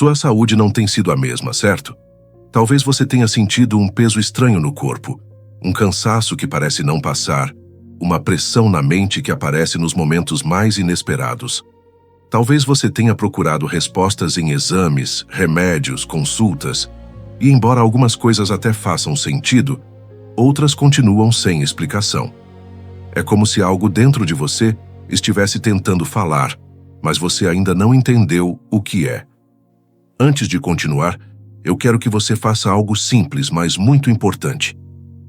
Sua saúde não tem sido a mesma, certo? Talvez você tenha sentido um peso estranho no corpo, um cansaço que parece não passar, uma pressão na mente que aparece nos momentos mais inesperados. Talvez você tenha procurado respostas em exames, remédios, consultas, e embora algumas coisas até façam sentido, outras continuam sem explicação. É como se algo dentro de você estivesse tentando falar, mas você ainda não entendeu o que é. Antes de continuar, eu quero que você faça algo simples, mas muito importante.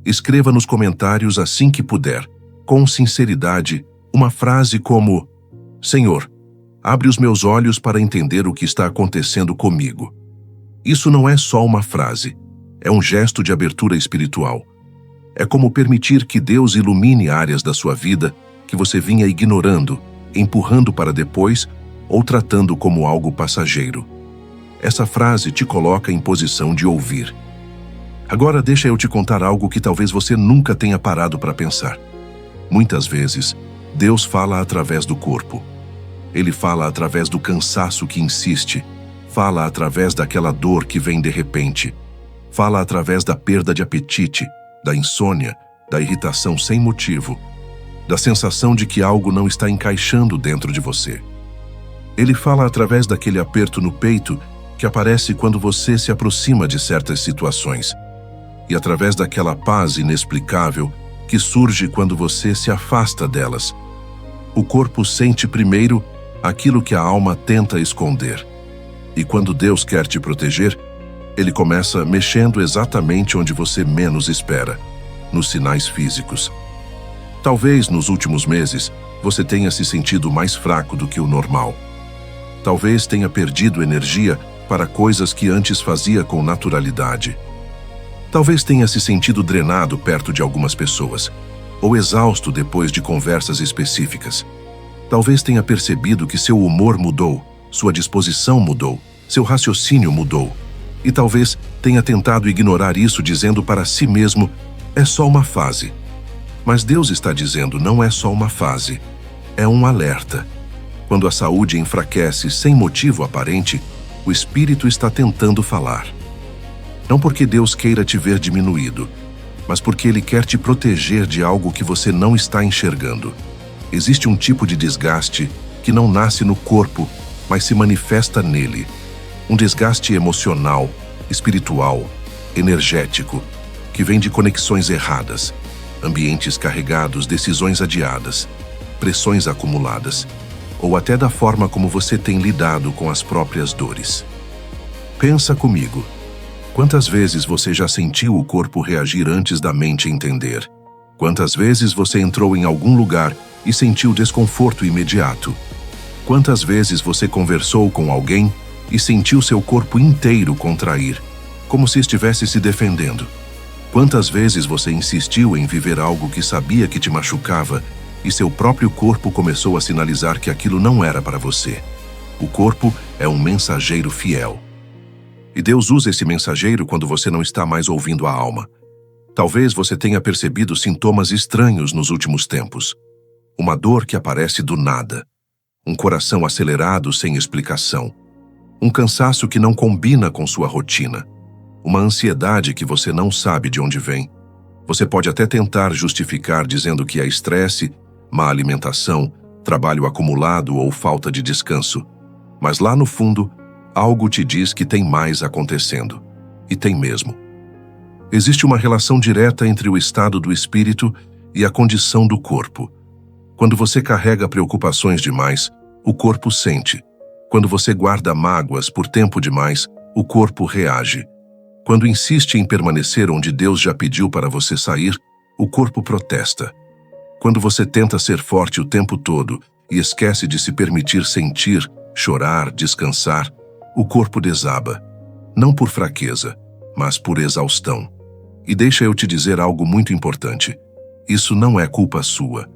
Escreva nos comentários assim que puder, com sinceridade, uma frase como: Senhor, abre os meus olhos para entender o que está acontecendo comigo. Isso não é só uma frase, é um gesto de abertura espiritual. É como permitir que Deus ilumine áreas da sua vida que você vinha ignorando, empurrando para depois ou tratando como algo passageiro. Essa frase te coloca em posição de ouvir. Agora deixa eu te contar algo que talvez você nunca tenha parado para pensar. Muitas vezes, Deus fala através do corpo. Ele fala através do cansaço que insiste, fala através daquela dor que vem de repente, fala através da perda de apetite, da insônia, da irritação sem motivo, da sensação de que algo não está encaixando dentro de você. Ele fala através daquele aperto no peito que aparece quando você se aproxima de certas situações, e através daquela paz inexplicável que surge quando você se afasta delas. O corpo sente primeiro aquilo que a alma tenta esconder. E quando Deus quer te proteger, Ele começa mexendo exatamente onde você menos espera, nos sinais físicos. Talvez nos últimos meses você tenha se sentido mais fraco do que o normal. Talvez tenha perdido energia para coisas que antes fazia com naturalidade. Talvez tenha se sentido drenado perto de algumas pessoas, ou exausto depois de conversas específicas. Talvez tenha percebido que seu humor mudou, sua disposição mudou, seu raciocínio mudou. E talvez tenha tentado ignorar isso dizendo para si mesmo: é só uma fase. Mas Deus está dizendo: não é só uma fase, é um alerta. Quando a saúde enfraquece sem motivo aparente, o Espírito está tentando falar. Não porque Deus queira te ver diminuído, mas porque Ele quer te proteger de algo que você não está enxergando. Existe um tipo de desgaste que não nasce no corpo, mas se manifesta nele. Um desgaste emocional, espiritual, energético, que vem de conexões erradas, ambientes carregados, decisões adiadas, pressões acumuladas, ou até da forma como você tem lidado com as próprias dores. Pensa comigo. Quantas vezes você já sentiu o corpo reagir antes da mente entender? Quantas vezes você entrou em algum lugar e sentiu desconforto imediato? Quantas vezes você conversou com alguém e sentiu seu corpo inteiro contrair, como se estivesse se defendendo? Quantas vezes você insistiu em viver algo que sabia que te machucava e seu próprio corpo começou a sinalizar que aquilo não era para você? O corpo é um mensageiro fiel. E Deus usa esse mensageiro quando você não está mais ouvindo a alma. Talvez você tenha percebido sintomas estranhos nos últimos tempos. Uma dor que aparece do nada. Um coração acelerado sem explicação. Um cansaço que não combina com sua rotina. Uma ansiedade que você não sabe de onde vem. Você pode até tentar justificar dizendo que é estresse, má alimentação, trabalho acumulado ou falta de descanso. Mas lá no fundo, algo te diz que tem mais acontecendo. E tem mesmo. Existe uma relação direta entre o estado do espírito e a condição do corpo. Quando você carrega preocupações demais, o corpo sente. Quando você guarda mágoas por tempo demais, o corpo reage. Quando insiste em permanecer onde Deus já pediu para você sair, o corpo protesta. Quando você tenta ser forte o tempo todo e esquece de se permitir sentir, chorar, descansar, o corpo desaba. Não por fraqueza, mas por exaustão. E deixa eu te dizer algo muito importante. Isso não é culpa sua.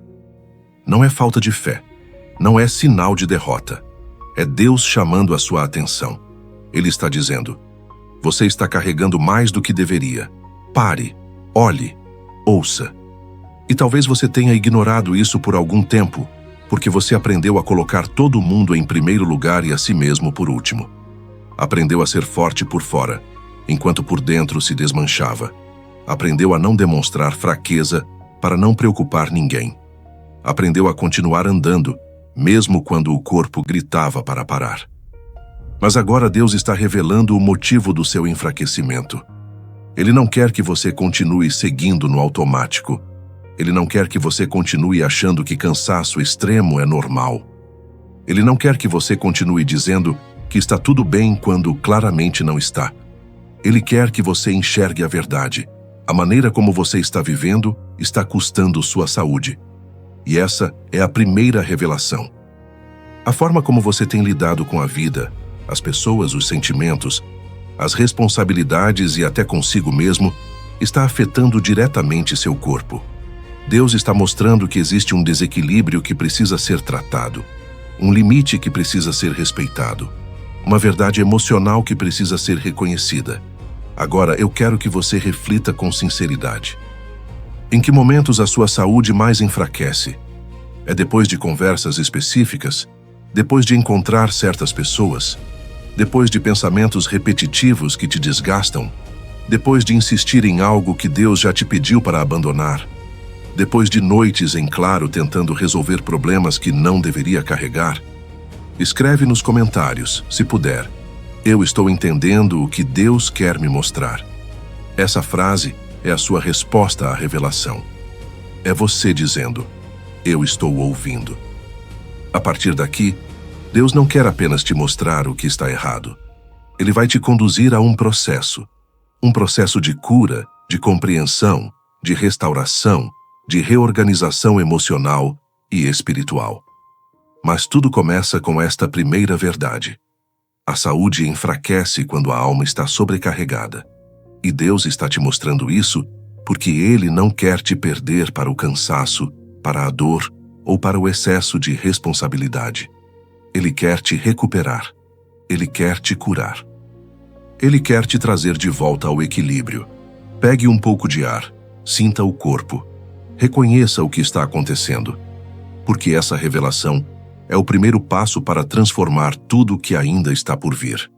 Não é falta de fé. Não é sinal de derrota. É Deus chamando a sua atenção. Ele está dizendo: você está carregando mais do que deveria. Pare, olhe, ouça. E talvez você tenha ignorado isso por algum tempo, porque você aprendeu a colocar todo mundo em primeiro lugar e a si mesmo por último. Aprendeu a ser forte por fora, enquanto por dentro se desmanchava. Aprendeu a não demonstrar fraqueza para não preocupar ninguém. Aprendeu a continuar andando, mesmo quando o corpo gritava para parar. Mas agora Deus está revelando o motivo do seu enfraquecimento. Ele não quer que você continue seguindo no automático. Ele não quer que você continue achando que cansaço extremo é normal. Ele não quer que você continue dizendo que está tudo bem quando claramente não está. Ele quer que você enxergue a verdade. A maneira como você está vivendo está custando sua saúde. E essa é a primeira revelação. A forma como você tem lidado com a vida, as pessoas, os sentimentos, as responsabilidades e até consigo mesmo, está afetando diretamente seu corpo. Deus está mostrando que existe um desequilíbrio que precisa ser tratado, um limite que precisa ser respeitado, uma verdade emocional que precisa ser reconhecida. Agora, eu quero que você reflita com sinceridade. Em que momentos a sua saúde mais enfraquece? É depois de conversas específicas? Depois de encontrar certas pessoas? Depois de pensamentos repetitivos que te desgastam? Depois de insistir em algo que Deus já te pediu para abandonar? Depois de noites em claro tentando resolver problemas que não deveria carregar? Escreve nos comentários, se puder. Eu estou entendendo o que Deus quer me mostrar. Essa frase é a sua resposta à revelação. É você dizendo, eu estou ouvindo. A partir daqui, Deus não quer apenas te mostrar o que está errado. Ele vai te conduzir a um processo de cura, de compreensão, de restauração, de reorganização emocional e espiritual. Mas tudo começa com esta primeira verdade. A saúde enfraquece quando a alma está sobrecarregada. E Deus está te mostrando isso porque Ele não quer te perder para o cansaço, para a dor ou para o excesso de responsabilidade. Ele quer te recuperar. Ele quer te curar. Ele quer te trazer de volta ao equilíbrio. Pegue um pouco de ar, sinta o corpo. Reconheça o que está acontecendo. Porque essa revelação é o primeiro passo para transformar tudo o que ainda está por vir.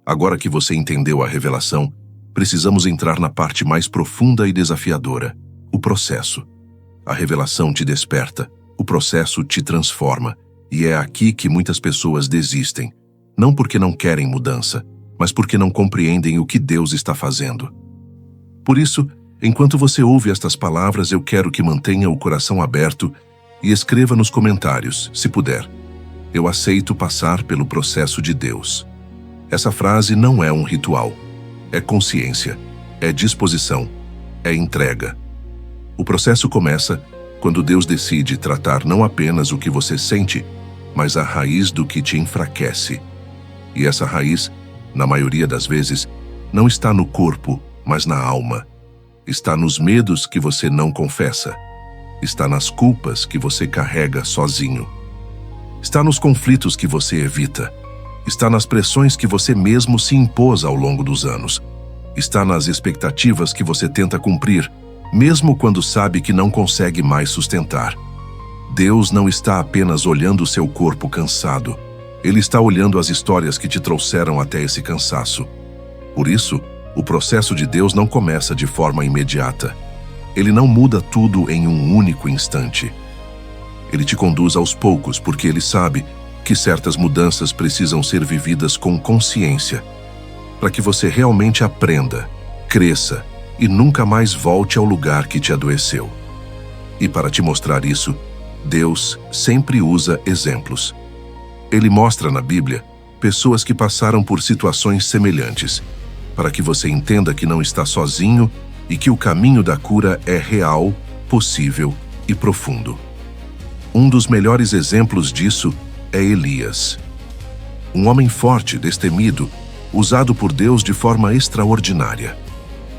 Agora que você entendeu a revelação, precisamos entrar na parte mais profunda e desafiadora, o processo. A revelação te desperta, o processo te transforma, e é aqui que muitas pessoas desistem, não porque não querem mudança, mas porque não compreendem o que Deus está fazendo. Por isso, enquanto você ouve estas palavras, eu quero que mantenha o coração aberto e escreva nos comentários, se puder. Eu aceito passar pelo processo de Deus. Essa frase não é um ritual. É consciência, é disposição, é entrega. O processo começa quando Deus decide tratar não apenas o que você sente, mas a raiz do que te enfraquece. E essa raiz, na maioria das vezes, não está no corpo, mas na alma. Está nos medos que você não confessa. Está nas culpas que você carrega sozinho. Está nos conflitos que você evita. Está nas pressões que você mesmo se impôs ao longo dos anos. Está nas expectativas que você tenta cumprir, mesmo quando sabe que não consegue mais sustentar. Deus não está apenas olhando o seu corpo cansado. Ele está olhando as histórias que te trouxeram até esse cansaço. Por isso, o processo de Deus não começa de forma imediata. Ele não muda tudo em um único instante. Ele te conduz aos poucos porque ele sabe que certas mudanças precisam ser vividas com consciência, para que você realmente aprenda, cresça e nunca mais volte ao lugar que te adoeceu. E para te mostrar isso, Deus sempre usa exemplos. Ele mostra na Bíblia pessoas que passaram por situações semelhantes, para que você entenda que não está sozinho e que o caminho da cura é real, possível e profundo. Um dos melhores exemplos disso é Elias. Um homem forte, destemido, usado por Deus de forma extraordinária.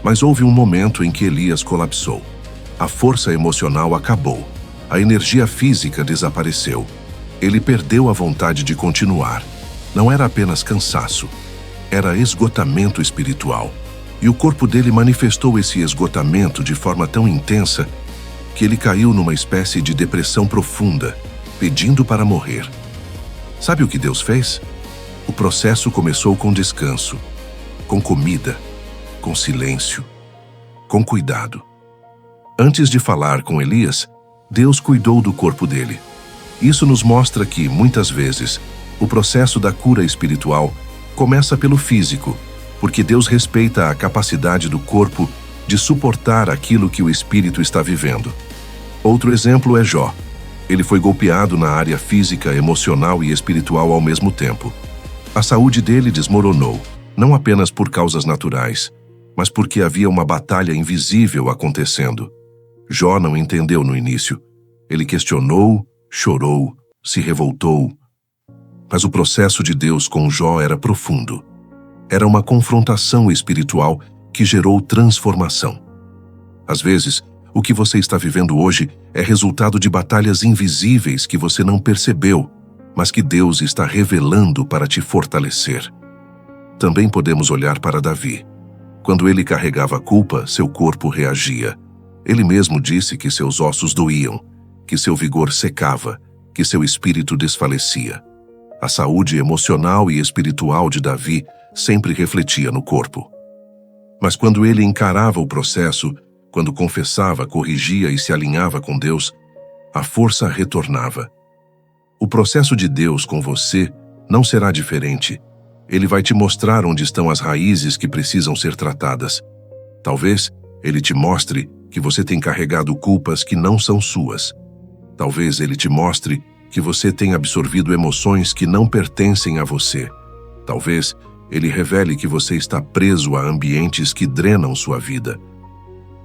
Mas houve um momento em que Elias colapsou. A força emocional acabou. A energia física desapareceu. Ele perdeu a vontade de continuar. Não era apenas cansaço. Era esgotamento espiritual. E o corpo dele manifestou esse esgotamento de forma tão intensa que ele caiu numa espécie de depressão profunda, pedindo para morrer. Sabe o que Deus fez? O processo começou com descanso, com comida, com silêncio, com cuidado. Antes de falar com Elias, Deus cuidou do corpo dele. Isso nos mostra que, muitas vezes, o processo da cura espiritual começa pelo físico, porque Deus respeita a capacidade do corpo de suportar aquilo que o espírito está vivendo. Outro exemplo é Jó. Ele foi golpeado na área física, emocional e espiritual ao mesmo tempo. A saúde dele desmoronou, não apenas por causas naturais, mas porque havia uma batalha invisível acontecendo. Jó não entendeu no início. Ele questionou, chorou, se revoltou. Mas o processo de Deus com Jó era profundo. Era uma confrontação espiritual que gerou transformação. Às vezes, o que você está vivendo hoje é resultado de batalhas invisíveis que você não percebeu, mas que Deus está revelando para te fortalecer. Também podemos olhar para Davi. Quando ele carregava a culpa, seu corpo reagia. Ele mesmo disse que seus ossos doíam, que seu vigor secava, que seu espírito desfalecia. A saúde emocional e espiritual de Davi sempre refletia no corpo. Mas quando ele encarava o processo, quando confessava, corrigia e se alinhava com Deus, a força retornava. O processo de Deus com você não será diferente. Ele vai te mostrar onde estão as raízes que precisam ser tratadas. Talvez ele te mostre que você tem carregado culpas que não são suas. Talvez ele te mostre que você tem absorvido emoções que não pertencem a você. Talvez ele revele que você está preso a ambientes que drenam sua vida.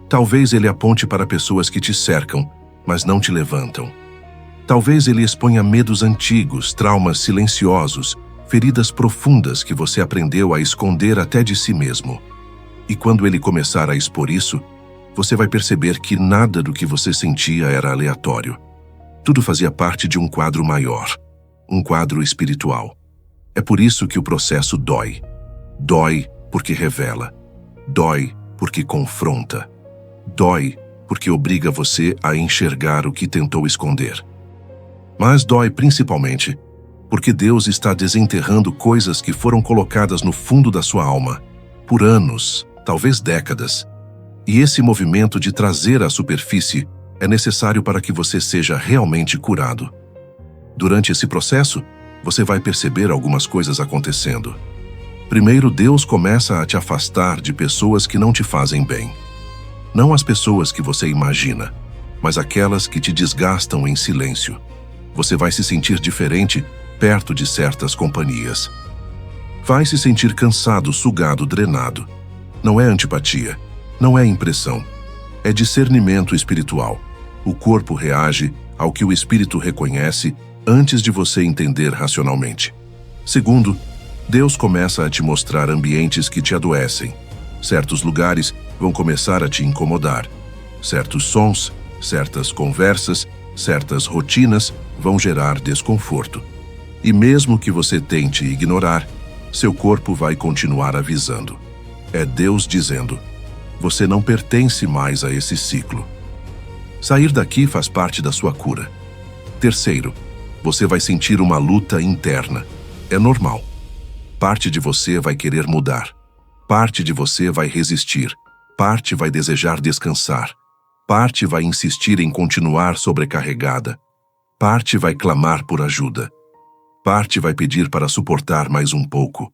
Talvez ele aponte para pessoas que te cercam, mas não te levantam. Talvez ele exponha medos antigos, traumas silenciosos, feridas profundas que você aprendeu a esconder até de si mesmo. E quando ele começar a expor isso, você vai perceber que nada do que você sentia era aleatório. Tudo fazia parte de um quadro maior, um quadro espiritual. É por isso que o processo dói. Dói porque revela. Dói porque confronta. Dói porque obriga você a enxergar o que tentou esconder. Mas dói principalmente porque Deus está desenterrando coisas que foram colocadas no fundo da sua alma por anos, talvez décadas. E esse movimento de trazer à superfície é necessário para que você seja realmente curado. Durante esse processo, você vai perceber algumas coisas acontecendo. Primeiro, Deus começa a te afastar de pessoas que não te fazem bem. Não as pessoas que você imagina, mas aquelas que te desgastam em silêncio. Você vai se sentir diferente perto de certas companhias. Vai se sentir cansado, sugado, drenado. Não é antipatia, não é impressão. É discernimento espiritual. O corpo reage ao que o espírito reconhece antes de você entender racionalmente. Segundo, Deus começa a te mostrar ambientes que te adoecem. Certos lugares vão começar a te incomodar. Certos sons, certas conversas, certas rotinas vão gerar desconforto. E mesmo que você tente ignorar, seu corpo vai continuar avisando. É Deus dizendo: você não pertence mais a esse ciclo. Sair daqui faz parte da sua cura. Terceiro, você vai sentir uma luta interna. É normal. Parte de você vai querer mudar. Parte de você vai resistir. Parte vai desejar descansar. Parte vai insistir em continuar sobrecarregada. Parte vai clamar por ajuda. Parte vai pedir para suportar mais um pouco.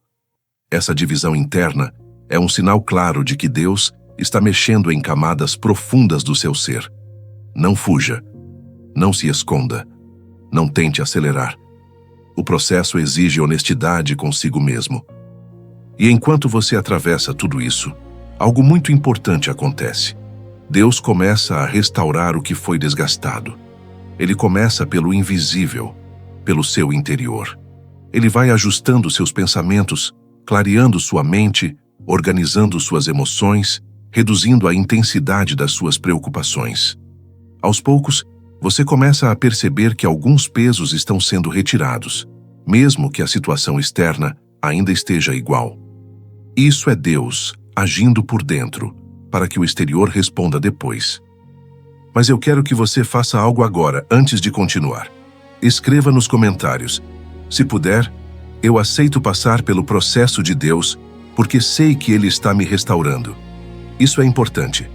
Essa divisão interna é um sinal claro de que Deus está mexendo em camadas profundas do seu ser. Não fuja. Não se esconda. Não tente acelerar. O processo exige honestidade consigo mesmo. E enquanto você atravessa tudo isso, algo muito importante acontece. Deus começa a restaurar o que foi desgastado. Ele começa pelo invisível, pelo seu interior. Ele vai ajustando seus pensamentos, clareando sua mente, organizando suas emoções, reduzindo a intensidade das suas preocupações. Aos poucos, você começa a perceber que alguns pesos estão sendo retirados, mesmo que a situação externa ainda esteja igual. Isso é Deus agindo por dentro, para que o exterior responda depois. Mas eu quero que você faça algo agora, antes de continuar. Escreva nos comentários. Se puder, Eu aceito passar pelo processo de Deus porque sei que Ele está me restaurando. Isso é importante.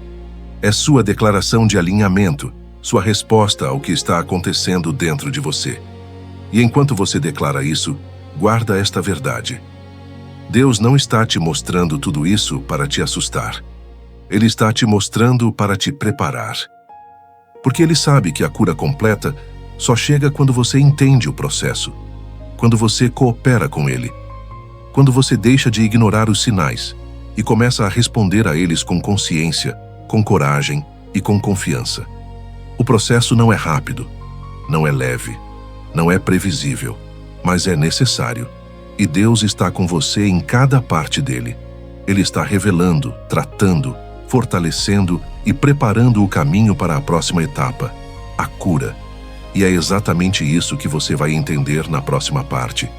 É sua declaração de alinhamento, sua resposta ao que está acontecendo dentro de você. E enquanto você declara isso, guarda esta verdade. Deus não está te mostrando tudo isso para te assustar. Ele está te mostrando para te preparar. Porque Ele sabe que a cura completa só chega quando você entende o processo, quando você coopera com Ele, quando você deixa de ignorar os sinais e começa a responder a eles com consciência, com coragem e com confiança. O processo não é rápido, não é leve, não é previsível, mas é necessário. E Deus está com você em cada parte dele. Ele está revelando, tratando, fortalecendo e preparando o caminho para a próxima etapa, a cura. E é exatamente isso que você vai entender na próxima parte.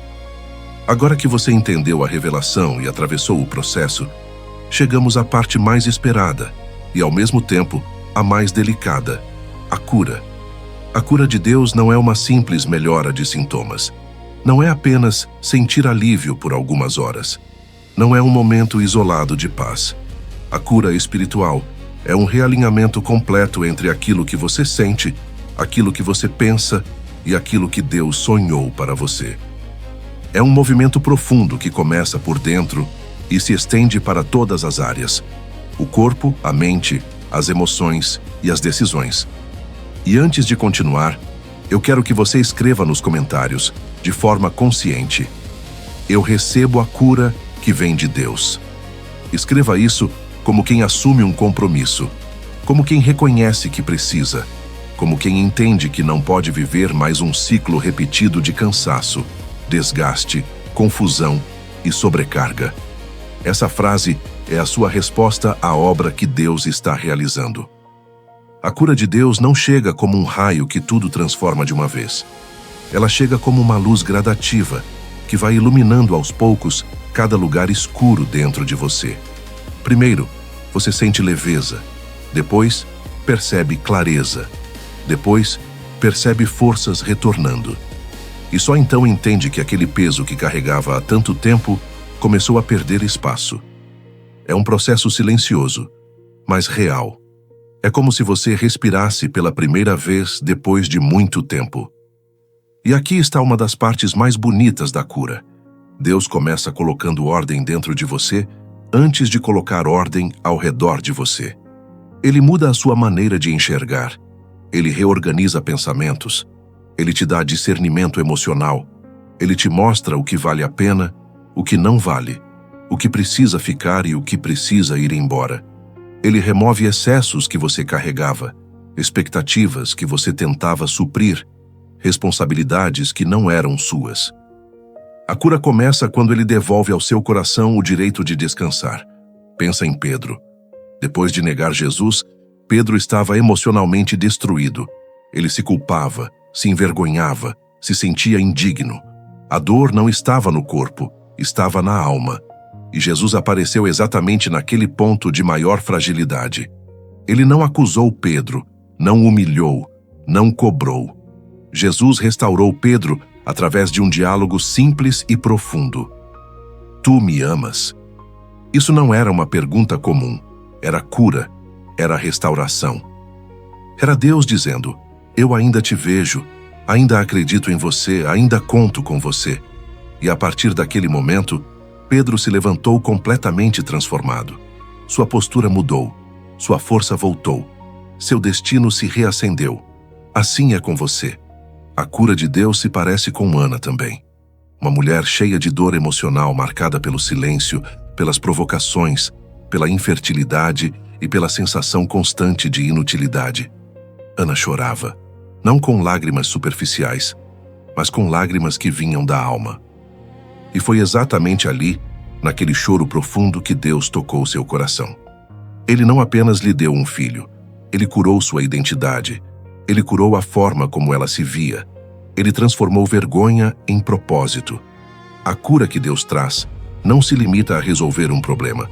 Agora que você entendeu a revelação e atravessou o processo, chegamos à parte mais esperada e, ao mesmo tempo, a mais delicada, a cura. A cura de Deus não é uma simples melhora de sintomas. Não é apenas sentir alívio por algumas horas. Não é um momento isolado de paz. A cura espiritual é um realinhamento completo entre aquilo que você sente, aquilo que você pensa e aquilo que Deus sonhou para você. É um movimento profundo que começa por dentro e se estende para todas as áreas: o corpo, a mente, as emoções e as decisões. E antes de continuar, eu quero que você escreva nos comentários, de forma consciente: eu recebo a cura que vem de Deus. Escreva isso como quem assume um compromisso, como quem reconhece que precisa, como quem entende que não pode viver mais um ciclo repetido de cansaço, desgaste, confusão e sobrecarga. Essa frase é a sua resposta à obra que Deus está realizando. A cura de Deus não chega como um raio que tudo transforma de uma vez. Ela chega como uma luz gradativa, que vai iluminando aos poucos cada lugar escuro dentro de você. Primeiro, você sente leveza. Depois, percebe clareza. Depois, percebe forças retornando. E só então entende que aquele peso que carregava há tanto tempo começou a perder espaço. É um processo silencioso, mas real. É como se você respirasse pela primeira vez depois de muito tempo. E aqui está uma das partes mais bonitas da cura. Deus começa colocando ordem dentro de você antes de colocar ordem ao redor de você. Ele muda a sua maneira de enxergar. Ele reorganiza pensamentos. Ele te dá discernimento emocional. Ele te mostra o que vale a pena, o que não vale, o que precisa ficar e o que precisa ir embora. Ele remove excessos que você carregava, expectativas que você tentava suprir, responsabilidades que não eram suas. A cura começa quando ele devolve ao seu coração o direito de descansar. Pensa em Pedro. Depois de negar Jesus, Pedro estava emocionalmente destruído. Ele se culpava, se envergonhava, se sentia indigno. A dor não estava no corpo, estava na alma. E Jesus apareceu exatamente naquele ponto de maior fragilidade. Ele não acusou Pedro, não humilhou, não cobrou. Jesus restaurou Pedro através de um diálogo simples e profundo. Tu me amas? Isso não era uma pergunta comum. Era cura, era restauração. Era Deus dizendo: eu ainda te vejo, ainda acredito em você, ainda conto com você. E a partir daquele momento, Pedro se levantou completamente transformado. Sua postura mudou, sua força voltou, seu destino se reacendeu. Assim é com você. A cura de Deus se parece com Ana também. Uma mulher cheia de dor emocional marcada pelo silêncio, pelas provocações, pela infertilidade e pela sensação constante de inutilidade. Ana chorava, não com lágrimas superficiais, mas com lágrimas que vinham da alma. E foi exatamente ali, naquele choro profundo, que Deus tocou seu coração. Ele não apenas lhe deu um filho, ele curou sua identidade, ele curou a forma como ela se via, ele transformou vergonha em propósito. A cura que Deus traz não se limita a resolver um problema,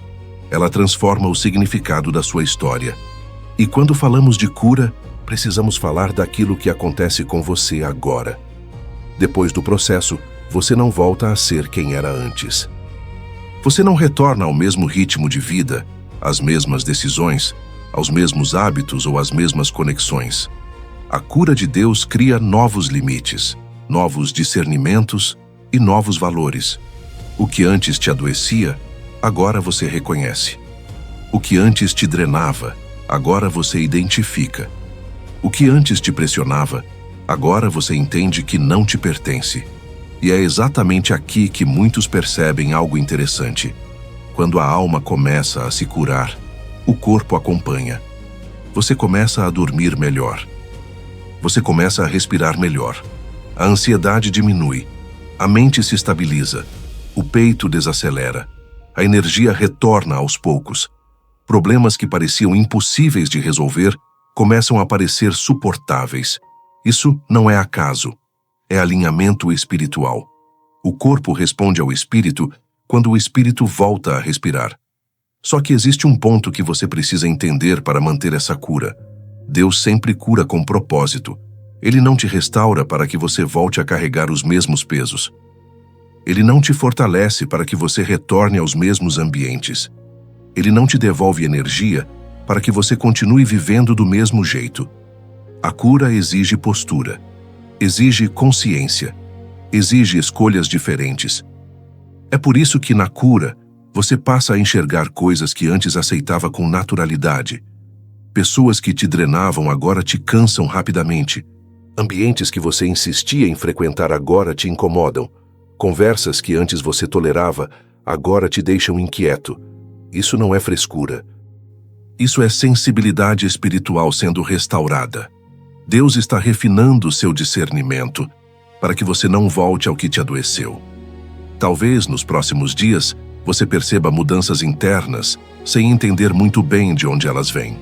ela transforma o significado da sua história. E quando falamos de cura, precisamos falar daquilo que acontece com você agora. Depois do processo, você não volta a ser quem era antes. Você não retorna ao mesmo ritmo de vida, às mesmas decisões, aos mesmos hábitos ou às mesmas conexões. A cura de Deus cria novos limites, novos discernimentos e novos valores. O que antes te adoecia, agora você reconhece. O que antes te drenava, agora você identifica. O que antes te pressionava, agora você entende que não te pertence. E é exatamente aqui que muitos percebem algo interessante. Quando a alma começa a se curar, o corpo acompanha. Você começa a dormir melhor. Você começa a respirar melhor. A ansiedade diminui. A mente se estabiliza. O peito desacelera. A energia retorna aos poucos. Problemas que pareciam impossíveis de resolver começam a parecer suportáveis. Isso não é acaso. É alinhamento espiritual. O corpo responde ao espírito quando o espírito volta a respirar. Só que existe um ponto que você precisa entender para manter essa cura. Deus sempre cura com propósito. Ele não te restaura para que você volte a carregar os mesmos pesos. Ele não te fortalece para que você retorne aos mesmos ambientes. Ele não te devolve energia para que você continue vivendo do mesmo jeito. A cura exige postura, exige consciência, exige escolhas diferentes. É por isso que na cura, você passa a enxergar coisas que antes aceitava com naturalidade. Pessoas que te drenavam agora te cansam rapidamente. Ambientes que você insistia em frequentar agora te incomodam. Conversas que antes você tolerava, agora te deixam inquieto. Isso não é frescura. Isso é sensibilidade espiritual sendo restaurada. Deus está refinando seu discernimento para que você não volte ao que te adoeceu. Talvez, nos próximos dias, você perceba mudanças internas sem entender muito bem de onde elas vêm.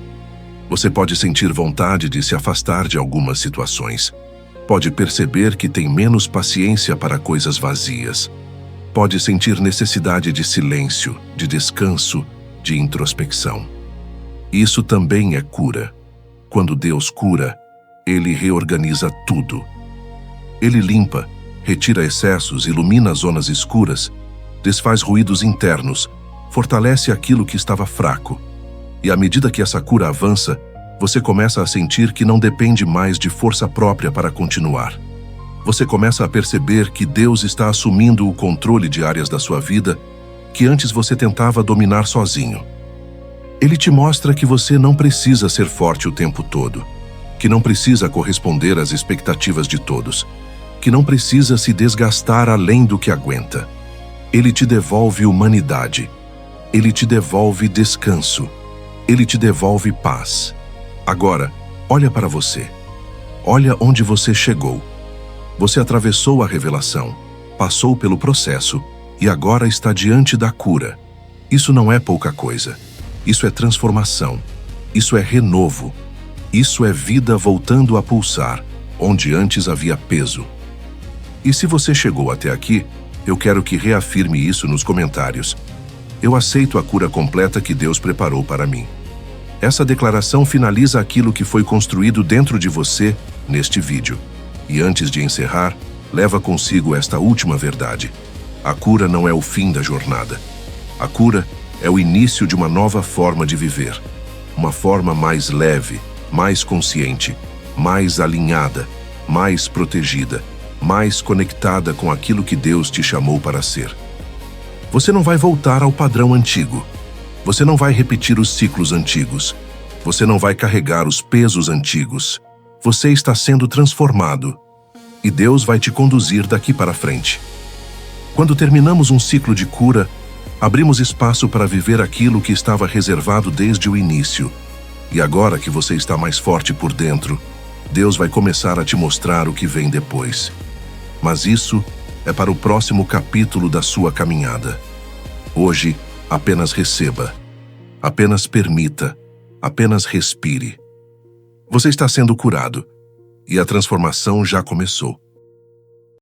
Você pode sentir vontade de se afastar de algumas situações. Pode perceber que tem menos paciência para coisas vazias. Pode sentir necessidade de silêncio, de descanso, de introspecção. Isso também é cura. Quando Deus cura, Ele reorganiza tudo. Ele limpa, retira excessos, ilumina zonas escuras, desfaz ruídos internos, fortalece aquilo que estava fraco. E à medida que essa cura avança, você começa a sentir que não depende mais de força própria para continuar. Você começa a perceber que Deus está assumindo o controle de áreas da sua vida que antes você tentava dominar sozinho. Ele te mostra que você não precisa ser forte o tempo todo, que não precisa corresponder às expectativas de todos, que não precisa se desgastar além do que aguenta. Ele te devolve humanidade. Ele te devolve descanso. Ele te devolve paz. Agora, olha para você. Olha onde você chegou. Você atravessou a revelação, passou pelo processo e agora está diante da cura. Isso não é pouca coisa. Isso é transformação. Isso é renovo. Isso é vida voltando a pulsar, onde antes havia peso. E se você chegou até aqui, eu quero que reafirme isso nos comentários. Eu aceito a cura completa que Deus preparou para mim. Essa declaração finaliza aquilo que foi construído dentro de você neste vídeo. E antes de encerrar, leva consigo esta última verdade. A cura não é o fim da jornada. A cura é o início de uma nova forma de viver. Uma forma mais leve, mais consciente, mais alinhada, mais protegida, mais conectada com aquilo que Deus te chamou para ser. Você não vai voltar ao padrão antigo. Você não vai repetir os ciclos antigos. Você não vai carregar os pesos antigos. Você está sendo transformado. E Deus vai te conduzir daqui para frente. Quando terminamos um ciclo de cura, abrimos espaço para viver aquilo que estava reservado desde o início. E agora que você está mais forte por dentro, Deus vai começar a te mostrar o que vem depois. Mas isso é para o próximo capítulo da sua caminhada. Hoje, apenas receba. Apenas permita. Apenas respire. Você está sendo curado. E a transformação já começou.